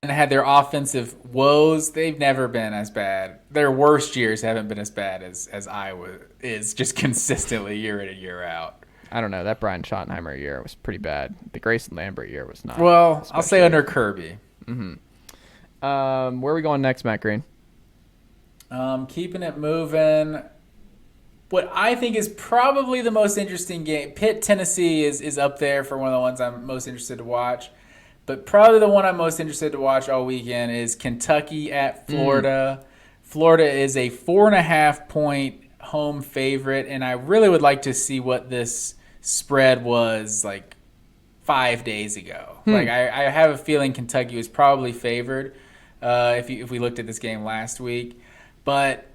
And had their offensive woes, they've never been as bad. Their worst years haven't been as bad as Iowa is, just consistently year in and year out. I don't know. That Brian Schottenheimer year was pretty bad. The Grayson Lambert year was not. Well, I'll say under Kirby. Mm-hmm. Where are we going next, Matt Green? Keeping it moving. What I think is probably the most interesting game, Pitt, Tennessee is up there for one of the ones I'm most interested to watch. But probably the one I'm most interested to watch all weekend is Kentucky at Florida. Florida is a 4.5-point home favorite, and I really would like to see what this spread was like 5 days ago. Like I have a feeling Kentucky was probably favored if we looked at this game last week. But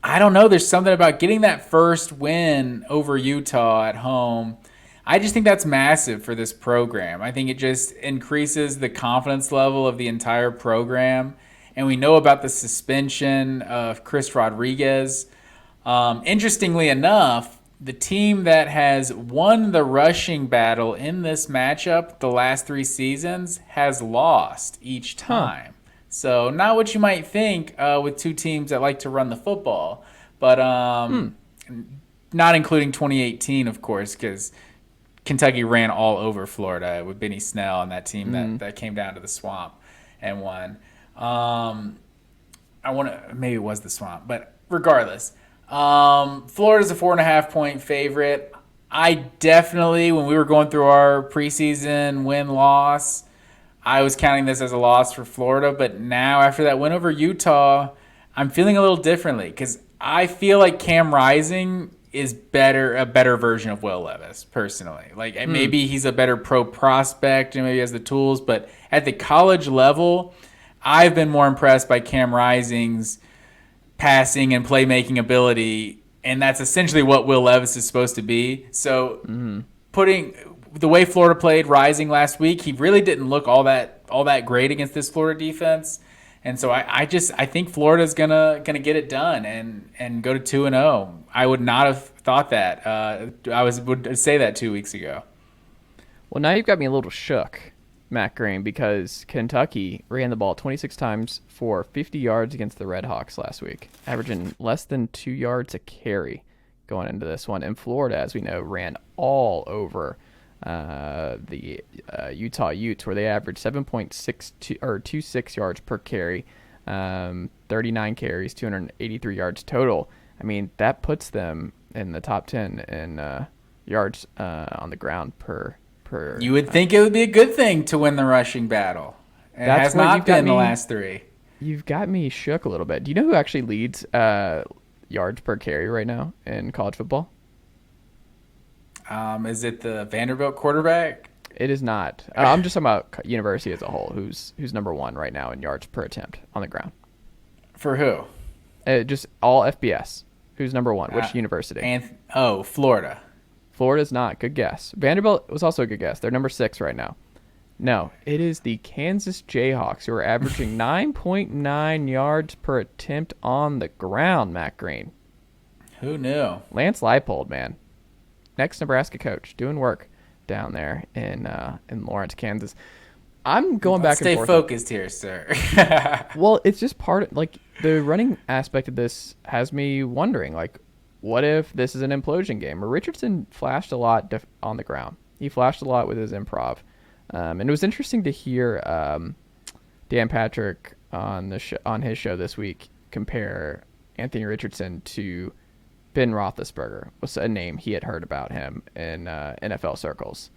I don't know. There's something about getting that first win over Utah at home. I just think that's massive for this program. I think it just increases the confidence level of the entire program. And we know about the suspension of Chris Rodriguez. Interestingly enough, the team that has won the rushing battle in this matchup the last 3 seasons has lost each time. So not what you might think with two teams that like to run the football. But not including 2018, of course, because Kentucky ran all over Florida with Benny Snell and that team that came down to the Swamp and won. Maybe it was the Swamp, but regardless, Florida's a 4.5-point favorite. I definitely, when we were going through our preseason win-loss, I was counting this as a loss for Florida. But now, after that win over Utah, I'm feeling a little differently because I feel like Cam Rising is a better version of Will Levis, personally. Like maybe he's a better pro prospect and maybe he has the tools, but at the college level, I've been more impressed by Cam Rising's passing and playmaking ability, and that's essentially what Will Levis is supposed to be. So putting the way Florida played Rising last week, he really didn't look all that great against this Florida defense. And so I think Florida's gonna get it done and go to 2-0. I would not have thought that. Would say that 2 weeks ago. Well, now you've got me a little shook, Matt Green, because Kentucky ran the ball 26 times for 50 yards against the Red Hawks last week, averaging less than 2 yards a carry going into this one. And Florida, as we know, ran all over the Utah Utes, where they averaged 7.26 yards per carry, 39 carries, 283 yards total. I mean, that puts them in the top 10 in yards on the ground per. You would think it would be a good thing to win the rushing battle. It has not been the last 3. You've got me shook a little bit. Do you know who actually leads yards per carry right now in college football? Is it the Vanderbilt quarterback? It is not. I'm just talking about university as a whole. Who's number 1 right now in yards per attempt on the ground? For who? Just all FBS. Who's number 1? Which university? Florida. Florida's not. Good guess. Vanderbilt was also a good guess. They're number 6 right now. No, it is the Kansas Jayhawks, who are averaging 9.9 yards per attempt on the ground, Matt Green. Who knew? Lance Leipold, man. Next Nebraska coach, doing work down there in Lawrence, Kansas. I'm going back and forth. Stay focused here, sir. Well, it's just part of, like, the running aspect of this has me wondering, like, what if this is an implosion game? Where Richardson flashed a lot on the ground. He flashed a lot with his improv. And it was interesting to hear Dan Patrick on his show this week compare Anthony Richardson to Ben Roethlisberger, was a name he had heard about him in NFL circles.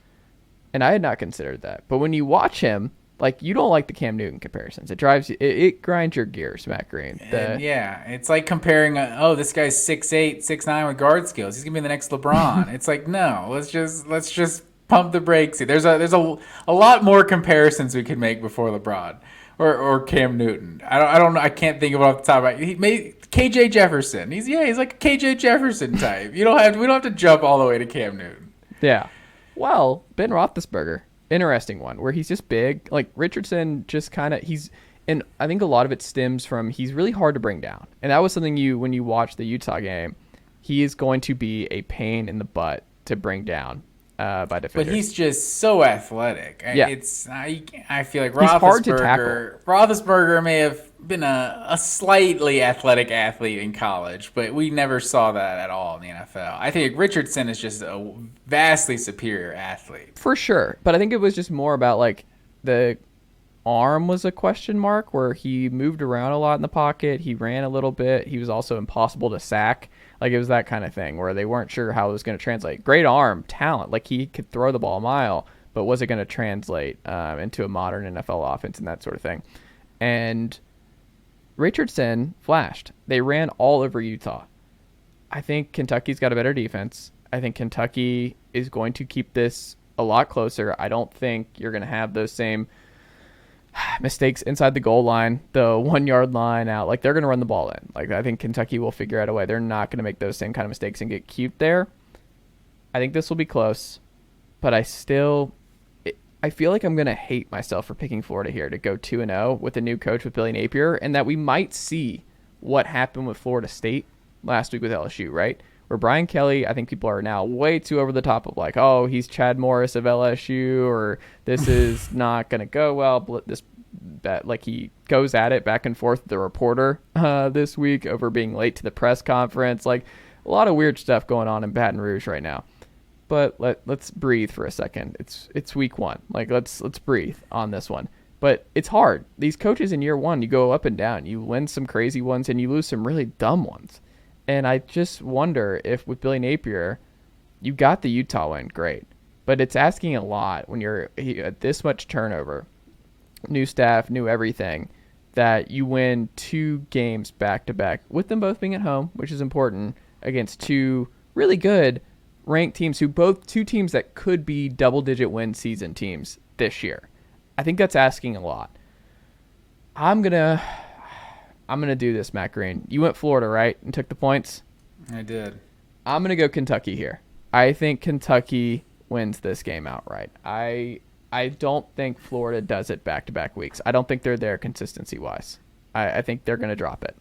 And I had not considered that. But when you watch him, like, you don't like the Cam Newton comparisons. It drives you, it grinds your gears, Matt Green. Yeah, it's like comparing, this guy's 6'8", 6'9" with guard skills. He's going to be the next LeBron. It's like, no, let's just pump the brakes. There's a lot more comparisons we could make before LeBron or Cam Newton. I don't know. I can't think of it off the top of my head. He made KJ Jefferson. He's like a KJ Jefferson type. We don't have to jump all the way to Cam Newton. Yeah. Well, Ben Roethlisberger, interesting one, where he's just big. Like, Richardson just kind of, and I think a lot of it stems from he's really hard to bring down. And that was something when you watch the Utah game, he is going to be a pain in the butt to bring down. by defenders. But he's just so athletic. Yeah. I feel like He's hard to tackle. Roethlisberger may have been a slightly athletic athlete in college, but we never saw that at all in the NFL. I think Richardson is just a vastly superior athlete. For sure. But I think it was just more about like the arm was a question mark, where he moved around a lot in the pocket. He ran a little bit. He was also impossible to sack. Like, it was that kind of thing where they weren't sure how it was going to translate. Great arm, talent. Like, he could throw the ball a mile, but was it going to translate into a modern NFL offense and that sort of thing? And Richardson flashed. They ran all over Utah. I think Kentucky's got a better defense. I think Kentucky is going to keep this a lot closer. I don't think you're going to have those same mistakes inside the goal line, the 1 yard line out. Like, they're going to run the ball in. Like, I think Kentucky will figure out a way. They're not going to make those same kind of mistakes and get cute there. I think this will be close, but I feel like I'm going to hate myself for picking Florida here to go 2-0 with a new coach with Billy Napier, and that we might see what happened with Florida State last week with LSU, right? Where Brian Kelly, I think people are now way too over the top of like, oh, he's Chad Morris of LSU, or this is not going to go well. Like, he goes at it back and forth with the reporter this week over being late to the press conference. Like, a lot of weird stuff going on in Baton Rouge right now. But let's breathe for a second. It's week one. Like, let's breathe on this one. But it's hard. These coaches in year one, you go up and down. You win some crazy ones and you lose some really dumb ones. And I just wonder if with Billy Napier, you got the Utah win, great. But it's asking a lot when you're at this much turnover, new staff, new everything, that you win 2 games back-to-back, with them both being at home, which is important, against 2 really good ranked teams, two teams that could be double-digit win season teams this year. I think that's asking a lot. I'm gonna do this, Matt Green. You went Florida, right, and took the points? I did. I'm gonna go Kentucky here. I think Kentucky wins this game outright. I don't think Florida does it back-to-back weeks. I don't think they're there consistency-wise. I think they're gonna drop it.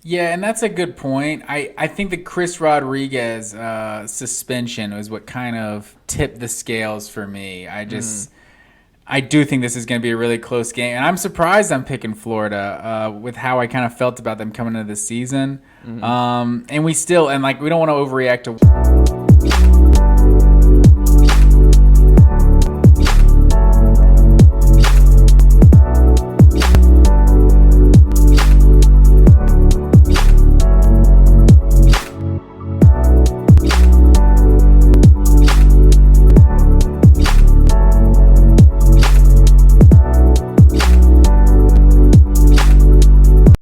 Yeah, and that's a good point. I think the Chris Rodriguez suspension was what kind of tipped the scales for me. I do think this is going to be a really close game, and I'm surprised I'm picking Florida with how I kind of felt about them coming into the season. And we don't want to overreact to